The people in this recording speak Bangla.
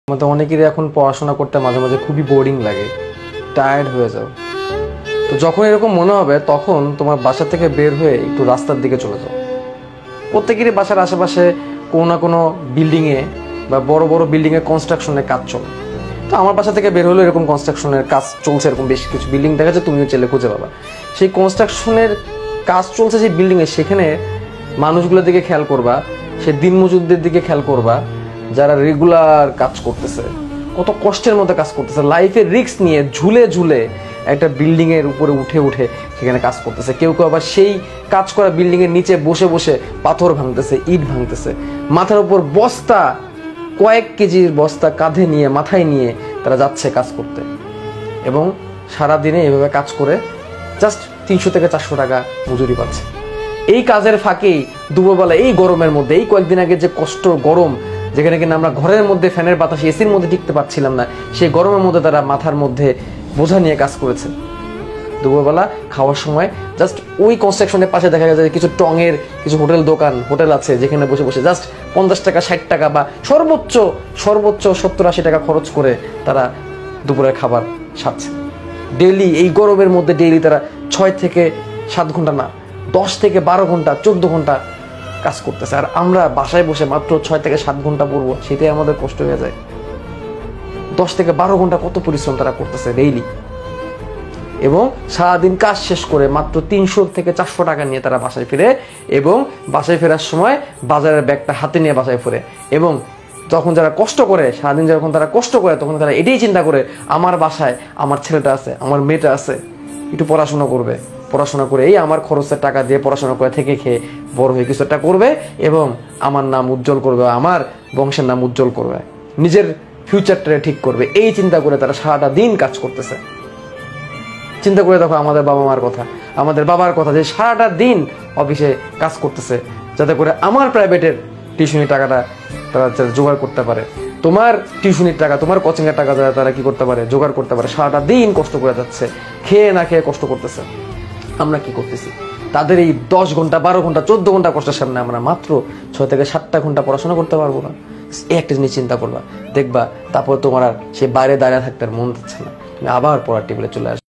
আমাদের অনেকেরই এখন পড়াশোনা করতে মাঝে মাঝে খুবই বোরিং লাগে, টায়ার্ড হয়ে যাও। তো যখন এরকম মনে হবে তখন তোমার বাসা থেকে বের হয়ে একটু রাস্তার দিকে চলে যাও। প্রত্যেকেরই বাসার আশেপাশে কোনো না কোনো বিল্ডিংয়ে বা বড় বড় বিল্ডিংয়ে কনস্ট্রাকশনের কাজ চলে। তো আমার বাসা থেকে বের হলে এরকম কনস্ট্রাকশনের কাজ চলছে, এরকম বেশ কিছু বিল্ডিং দেখা যায়, তুমিও চেলে খুঁজে পাবা। সেই কনস্ট্রাকশনের কাজ চলছে সেই বিল্ডিংয়ে, সেখানে মানুষগুলোর দিকে খেয়াল করবা, সে দিনমজুরদের দিকে খেয়াল করবা যারা রেগুলার কাজ করতেছে, কত কষ্টের মধ্যে কাজ করতেছে, লাইফের রিস্ক নিয়ে ঝুলে ঝুলে একটা বিল্ডিংয়ের উপরে উঠে উঠে সেখানে কাজ করতেছে। কেউ কেউ আবার সেই কাজ করা বিল্ডিংয়ের নিচে বসে বসে পাথর ভাঙতেছে, ইট ভাঙতেছে, মাথার উপর বস্তা, কয়েক কেজির বস্তা কাঁধে নিয়ে মাথায় নিয়ে তারা যাচ্ছে কাজ করতে, এবং সারাদিনে এভাবে কাজ করে জাস্ট 300 থেকে 400 টাকা মজুরি পাচ্ছে। এই কাজের ফাঁকেই দুপুরবেলা এই গরমের মধ্যে, এই কয়েকদিন আগে যে কষ্ট গরম, যেখানে কিনা আমরা ঘরের মধ্যে ফ্যানের বাতাসে এসির মধ্যে টিকতে পারছিলাম না, সেই গরমের মধ্যে তারা মাথার মধ্যে বোঝা নিয়ে কাজ করেছে। দুপুরবেলা খাওয়ার সময় জাস্ট ওই কনস্ট্রাকশনের পাশে দেখা যায় কিছু টঙের কিছু হোটেল আছে, যেখানে বসে বসে জাস্ট 50 টাকা 60 টাকা বা সর্বোচ্চ 70-80 টাকা খরচ করে তারা দুপুরের খাবার সারছে। ডেইলি এই গরমের মধ্যে ডেইলি তারা 6 থেকে 7 ঘন্টা না, 10 থেকে 12 ঘন্টা 14 ঘন্টা কাজ করতেছে। আর আমরা বাসায় বসে মাত্র 6 থেকে 7 ঘন্টা পড়বো, সেটাই আমাদের কষ্ট হয়ে যায়। 10 থেকে 12 ঘন্টা কত পরিশ্রম তারা করতেছে ডেইলি, এবং সারাদিন কাজ শেষ করে মাত্র 300 থেকে 400 টাকা নিয়ে তারা বাসায় ফিরে, এবং বাসায় ফেরার সময় বাজারের ব্যাগটা হাতে নিয়ে বাসায় ফিরে। এবং যখন যারা কষ্ট করে, সারাদিন যখন তারা কষ্ট করে, তখন তারা এটাই চিন্তা করে আমার বাসায় আমার ছেলেটা আছে, আমার মেয়েটা আছে, একটু পড়াশোনা করবে, পড়াশোনা করে এই আমার খরচের টাকা দিয়ে পড়াশোনা করে থেকে খেয়ে বড় হয়ে কিছু একটা করবে, এবং আমার নাম উজ্জ্বল করবে, আমার বংশের নাম উজ্জ্বল করবে, নিজের ফিউচারটা ঠিক করবে। এই চিন্তা করে তারা সারাটা দিন কাজ করতেছে। চিন্তা করে দেখো আমাদের বাবা মার কথা, আমাদের বাবার কথা, যে সারাটা দিন অফিসে কাজ করতেছে যাতে করে আমার প্রাইভেটের টিউশনির টাকাটা তারা জোগাড় করতে পারে, তোমার টিউশনির টাকা, তোমার কোচিংয়ের টাকা যারা তারা কি করতে পারে, জোগাড় করতে পারে। সারাটা দিন কষ্ট করে যাচ্ছে, খেয়ে না খেয়ে কষ্ট করতেছে। আমরা কি করতেছি? তাদের এই 10 ঘন্টা 12 ঘন্টা 14 ঘন্টা কষ্টের সামনে আমরা মাত্র 6 থেকে 7টা ঘন্টা পড়াশোনা করতে পারবো না। এই একটা জিনিস চিন্তা করবা, দেখবা তারপর তোমার আর সে বাইরে দাঁড়িয়ে থাকতে আর মন যাচ্ছে না, তুমি আবার পড়ার টেবিলে চলে আসবে।